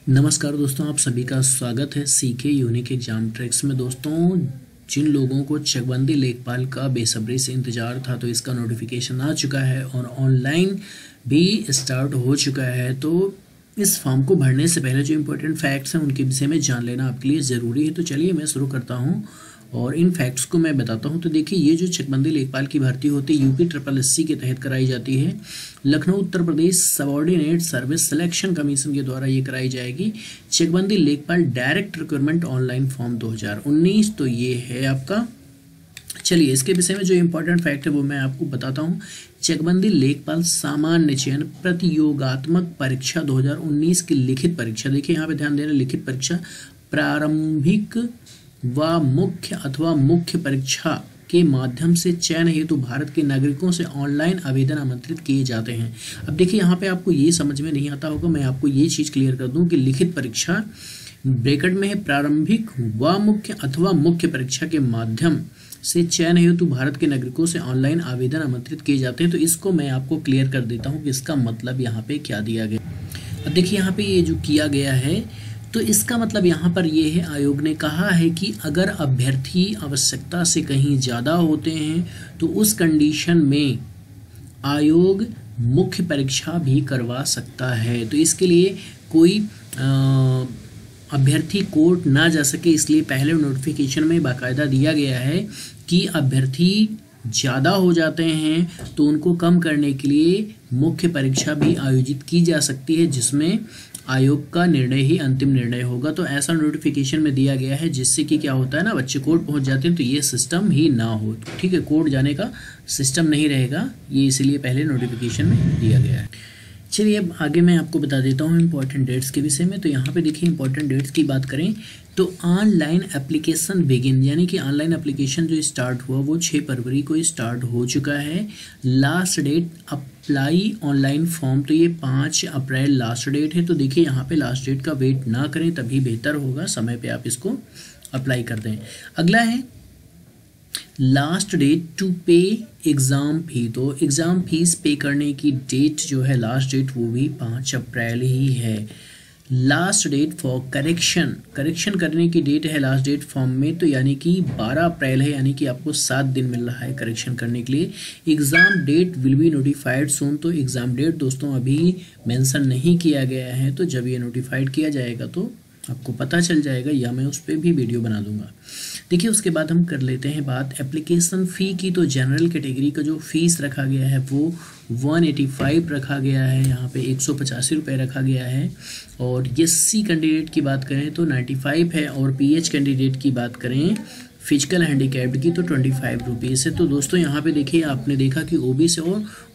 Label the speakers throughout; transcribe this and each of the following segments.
Speaker 1: नमस्कार दोस्तों, आप सभी का स्वागत है सीके यूनिक एग्जाम ट्रिक्स में। दोस्तों, जिन लोगों को चकबंदी लेखपाल का बेसब्री से इंतजार था तो इसका नोटिफिकेशन आ चुका है और ऑनलाइन भी स्टार्ट हो चुका है। तो इस फॉर्म को भरने से पहले जो इम्पोर्टेंट फैक्ट्स हैं उनके विषय में जान लेना आपके लिए ज़रूरी है। तो चलिए मैं शुरू करता हूँ और इन फैक्ट्स को मैं बताता हूँ। तो देखिए, ये जो चकबंदी लेखपाल की भर्ती होती है UPSSC के तहत कराई जाती है। Lucknow Uttar Pradesh subordinate service selection commission के द्वारा ये कराई जाएगी। चकबंदी लेखपाल डायरेक्ट रिक्रूटमेंट ऑनलाइन फॉर्म 2019। तो ये है आपका। चलिए इसके विषय में जो इम्पोर्टेंट फैक्ट है वो मैं आपको बताता हूँ। चकबंदी लेखपाल सामान्य चयन प्रतियोगात्मक परीक्षा 2019 की लिखित परीक्षा, देखिए यहाँ पे ध्यान देना, लिखित परीक्षा प्रारंभिक व मुख्य अथवा मुख्य परीक्षा के माध्यम से चयन हेतु भारत के नागरिकों से ऑनलाइन आवेदन आमंत्रित किए जाते हैं। अब देखिए यहाँ पे आपको ये समझ में नहीं आता होगा, मैं आपको ये चीज़ क्लियर कर दूं कि लिखित परीक्षा ब्रैकेट में है प्रारंभिक व मुख्य अथवा मुख्य परीक्षा के माध्यम से चयन हेतु भारत के नागरिकों से ऑनलाइन आवेदन आमंत्रित किए जाते हैं। तो इसको मैं आपको क्लियर कर देता हूँ कि इसका मतलब यहाँ पे क्या दिया गया। अब देखिए यहाँ पे ये जो किया गया है तो इसका मतलब यहाँ पर ये है, आयोग ने कहा है कि अगर अभ्यर्थी आवश्यकता से कहीं ज़्यादा होते हैं तो उस कंडीशन में आयोग मुख्य परीक्षा भी करवा सकता है। तो इसके लिए कोई अभ्यर्थी कोर्ट ना जा सके, इसलिए पहले नोटिफिकेशन में बाकायदा दिया गया है कि अभ्यर्थी ज़्यादा हो जाते हैं तो उनको कम करने के लिए मुख्य परीक्षा भी आयोजित की जा सकती है, जिसमें आयोग का निर्णय ही अंतिम निर्णय होगा। तो ऐसा नोटिफिकेशन में दिया गया है जिससे कि क्या होता है ना, बच्चे कोर्ट पहुंच जाते हैं तो ये सिस्टम ही ना हो। ठीक है, कोर्ट जाने का सिस्टम नहीं रहेगा, ये इसीलिए पहले नोटिफिकेशन में दिया गया है। चलिए अब आगे मैं आपको बता देता हूँ इंपॉर्टेंट डेट्स के विषय में। तो यहाँ पे देखिए इंपॉर्टेंट डेट्स की बात करें तो ऑनलाइन एप्लीकेशन बिगिन, यानी कि ऑनलाइन एप्लीकेशन जो स्टार्ट हुआ वो 6 फरवरी को स्टार्ट हो चुका है। Last date apply online form, तो ये 5 अप्रैल लास्ट डेट है। तो देखिए यहाँ पे लास्ट डेट का वेट ना करें, तभी बेहतर होगा, समय पे आप इसको अप्लाई कर दें। अगला है लास्ट डेट टू पे एग्ज़ाम फी, तो एग्ज़ाम फीस पे करने की डेट जो है लास्ट डेट वो भी 5 अप्रैल ही है। लास्ट डेट फॉर करेक्शन करने की डेट है लास्ट डेट फॉर्म में, तो यानी कि 12 अप्रैल है, यानी कि आपको 7 दिन मिल रहा है करेक्शन करने के लिए। Exam date will be notified soon, तो एग्ज़ाम डेट दोस्तों अभी मेंशन नहीं किया गया है, तो जब ये नोटिफाइड किया जाएगा तो आपको पता चल जाएगा, या मैं उस पर भी वीडियो बना दूंगा। देखिए उसके बाद हम कर लेते हैं बात एप्लीकेशन फ़ी की। तो जनरल कैटेगरी का जो फीस रखा गया है वो 185 रखा गया है, यहाँ पे 185 रुपये रखा गया है। और SC कैंडिडेट की बात करें तो 95 है, और PH कैंडिडेट की बात करें फिजिकल हैंडीकैप्ड की तो 25 रुपीज़ है। तो दोस्तों यहाँ पे देखिए, आपने देखा कि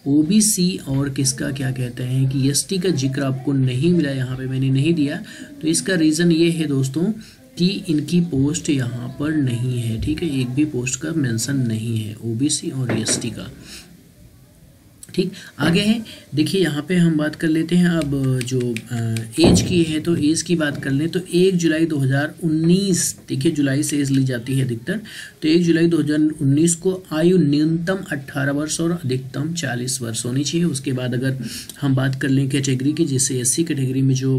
Speaker 1: OBC और किसका क्या कहते हैं कि ST का जिक्र आपको नहीं मिला, यहाँ पे मैंने नहीं दिया। तो इसका रीज़न ये है दोस्तों कि इनकी पोस्ट यहाँ पर नहीं है। ठीक है, एक भी पोस्ट का मेंशन नहीं है OBC और ST का। ठीक, आगे है देखिए यहाँ पे हम बात कर लेते हैं अब जो एज की है। तो एज की बात कर लें तो 1 जुलाई 2019, देखिए जुलाई से एज ली जाती है अधिकतर, तो 1 जुलाई 2019 को आयु न्यूनतम 18 वर्ष और अधिकतम 40 वर्ष होनी चाहिए। उसके बाद अगर हम बात कर लें कैटेगरी की, जैसे SC कैटेगरी में जो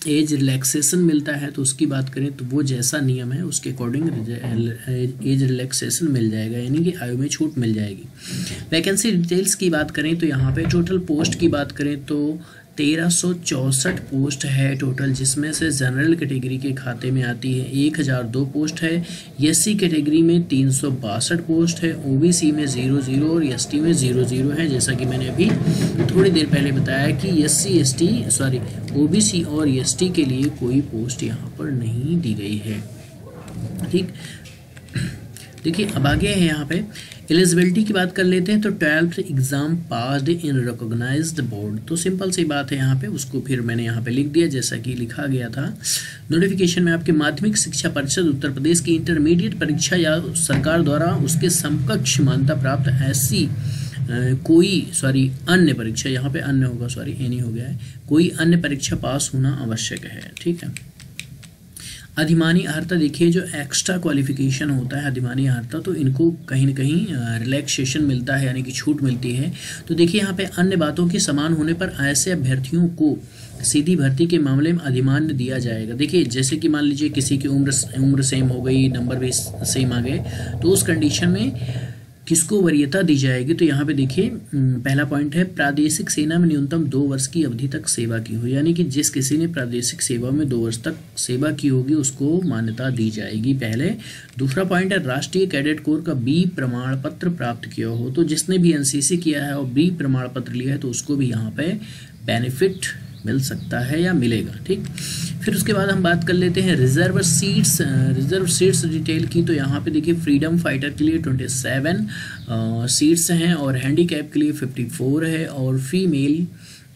Speaker 1: एज रिलैक्सेशन मिलता है तो उसकी बात करें तो वो जैसा नियम है उसके अकॉर्डिंग एज रिलैक्सेशन मिल जाएगा, यानी कि आयु में छूट मिल जाएगी। वैकेंसी डिटेल्स की बात करें तो यहाँ पे टोटल पोस्ट की बात करें तो 1364 पोस्ट है टोटल, जिसमें से जनरल कैटेगरी के खाते में आती है 1002 पोस्ट है। SC कैटेगरी में 362 पोस्ट है, OBC में 00 और ST में 00 है। जैसा कि मैंने अभी थोड़ी देर पहले बताया कि OBC और ST के लिए कोई पोस्ट यहाँ पर नहीं दी गई है। ठीक, देखिए अब आगे है यहाँ पे एलिजिबिलिटी की बात कर लेते हैं। तो 12th exam passed in recognised board, तो सिंपल सी बात है यहाँ पे, उसको फिर मैंने यहाँ पे लिख दिया जैसा कि लिखा गया था नोटिफिकेशन में। आपके माध्यमिक शिक्षा परिषद उत्तर प्रदेश की इंटरमीडिएट परीक्षा या सरकार द्वारा उसके समकक्ष मान्यता प्राप्त ऐसी अन्य परीक्षा, यहाँ पे अन्य होगा, एनी हो गया है, कोई अन्य परीक्षा पास होना आवश्यक है। ठीक है, अधिमानी अर्हता, देखिए जो एक्स्ट्रा क्वालिफिकेशन होता है अधिमानी अर्हता, तो इनको कहीं ना कहीं रिलैक्सेशन मिलता है, यानी कि छूट मिलती है। तो देखिए यहाँ पे अन्य बातों के समान होने पर ऐसे अभ्यर्थियों को सीधी भर्ती के मामले में अधिमान्य दिया जाएगा। देखिए जैसे कि मान लीजिए किसी की उम्र सेम हो गई, नंबर भी सेम आ गए, तो उस कंडीशन में किसको वरीयता दी जाएगी। तो यहाँ पे देखिए पहला पॉइंट है प्रादेशिक सेना में न्यूनतम 2 वर्ष की अवधि तक सेवा की हो, यानी कि जिस किसी ने प्रादेशिक सेवा में 2 वर्ष तक सेवा की होगी उसको मान्यता दी जाएगी पहले। दूसरा पॉइंट है राष्ट्रीय कैडेट कोर का बी प्रमाण पत्र प्राप्त किया हो, तो जिसने भी एनसीसी किया है और बी प्रमाण पत्र लिया है तो उसको भी यहाँ पे बेनिफिट मिल सकता है या मिलेगा। ठीक, फिर उसके बाद हम बात कर लेते हैं रिजर्व सीट्स डिटेल की। तो यहाँ पे देखिए फ्रीडम फाइटर के लिए 27 सीट्स हैं और हैंडीकैप के लिए 54 है और फीमेल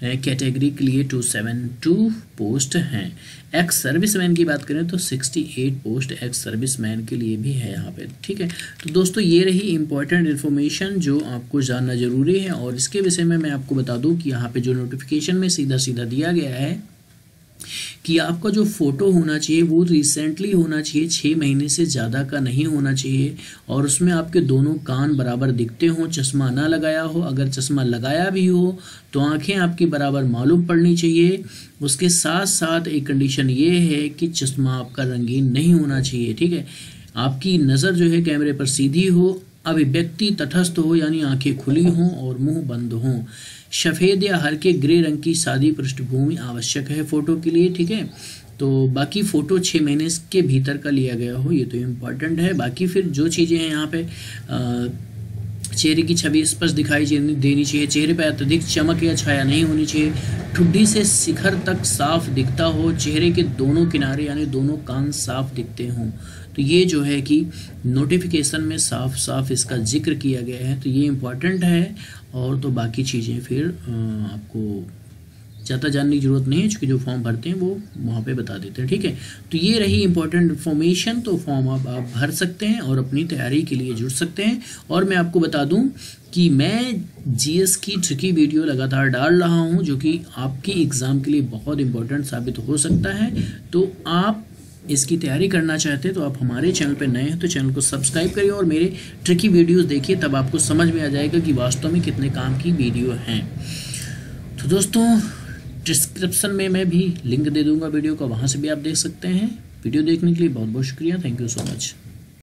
Speaker 1: कैटेगरी के लिए 272 पोस्ट हैं। एक्स सर्विसमैन की बात करें तो 68 पोस्ट एक्स सर्विसमैन के लिए भी है यहाँ पे। ठीक है, तो दोस्तों ये रही इंपॉर्टेंट इन्फॉर्मेशन जो आपको जानना जरूरी है। और इसके विषय में मैं आपको बता दूं कि यहाँ पे जो नोटिफिकेशन में सीधा सीधा दिया गया है कि आपका जो फोटो होना चाहिए वो रिसेंटली होना चाहिए, 6 महीने से ज़्यादा का नहीं होना चाहिए और उसमें आपके दोनों कान बराबर दिखते हों, चश्मा ना लगाया हो, अगर चश्मा लगाया भी हो तो आंखें आपकी बराबर मालूम पड़नी चाहिए। उसके साथ साथ एक कंडीशन ये है कि चश्मा आपका रंगीन नहीं होना चाहिए। ठीक है, आपकी नज़र जो है कैमरे पर सीधी हो, अभिव्यक्ति तटस्थ हो यानी आंखें खुली हों और मुंह बंद हों, सफ़ेद या हल्के ग्रे रंग की सादी पृष्ठभूमि आवश्यक है फोटो के लिए। ठीक है, तो बाकी फ़ोटो 6 महीने के भीतर का लिया गया हो, ये तो इम्पॉर्टेंट है। बाकी फिर जो चीज़ें हैं यहाँ पे चेहरे की छवि स्पष्ट दिखाई देनी चाहिए, चेहरे पर अत्यधिक चमक या छाया नहीं होनी चाहिए, ठुड्डी से शिखर तक साफ दिखता हो, चेहरे के दोनों किनारे यानी दोनों कान साफ दिखते हों। तो ये जो है कि नोटिफिकेशन में साफ साफ इसका जिक्र किया गया है, तो ये इम्पॉर्टेंट है। और तो बाकी चीज़ें फिर आपको ज़्यादा जानने की ज़रूरत नहीं है, क्योंकि जो फॉर्म भरते हैं वो वहाँ पे बता देते हैं। ठीक है, तो ये रही इंपॉर्टेंट इन्फॉर्मेशन। तो फॉर्म आप भर सकते हैं और अपनी तैयारी के लिए जुड़ सकते हैं। और मैं आपको बता दूं कि मैं जीएस की ट्रिकी वीडियो लगातार डाल रहा हूं जो कि आपकी एग्ज़ाम के लिए बहुत इंपॉर्टेंट साबित हो सकता है। तो आप इसकी तैयारी करना चाहते हैं तो आप हमारे चैनल पर नए हैं तो चैनल को सब्सक्राइब करिए और मेरे ट्रिकी वीडियोस देखिए, तब आपको समझ में आ जाएगा कि वास्तव में कितने काम की वीडियो हैं। तो दोस्तों डिस्क्रिप्शन में मैं भी लिंक दे दूंगा वीडियो का, वहाँ से भी आप देख सकते हैं। वीडियो देखने के लिए बहुत बहुत शुक्रिया। Thank you so much.